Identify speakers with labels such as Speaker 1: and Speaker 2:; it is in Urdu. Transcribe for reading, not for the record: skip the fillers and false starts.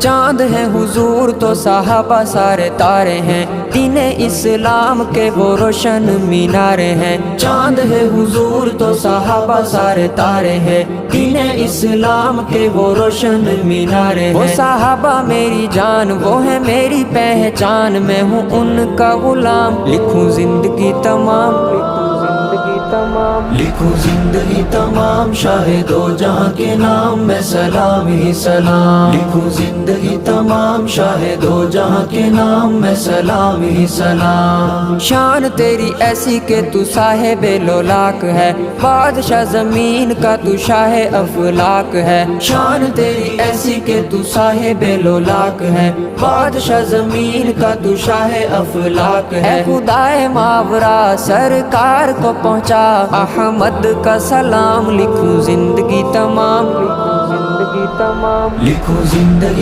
Speaker 1: چاند ہے حضور تو صحابہ سارے تارے ہیں، دین اسلام کے وہ روشن مینارے ہیں۔ چاند ہے حضور تو صحابہ سارے تارے ہیں، دین اسلام کے وہ روشن مینارے ہیں۔ وہ صحابہ میری جان، وہ ہے میری پہچان، میں ہوں ان کا غلام، لکھوں زندگی تمام، لکھوں زندگی تمام شاہ دو جہاں کے نام میں سلام ہی سلام، لکھوں زندگی تمام شاہ دو جہاں کے نام میں سلام ہی سلام۔ شان تیری ایسی کہ تو صاحب لولاک ہے، بادشاہ زمین کا تو شاہ افلاک ہے۔ شان تیری ایسی کہ تو صاحب لولاک ہے، بادشاہ زمین کا تو شاہ افلاک ہے۔ اے خدائے ماورا سرکار کو پہنچا احمد کا سلام، لکھوں زندگی تمام، لکھوں زندگی تمام، لکھوں زندگی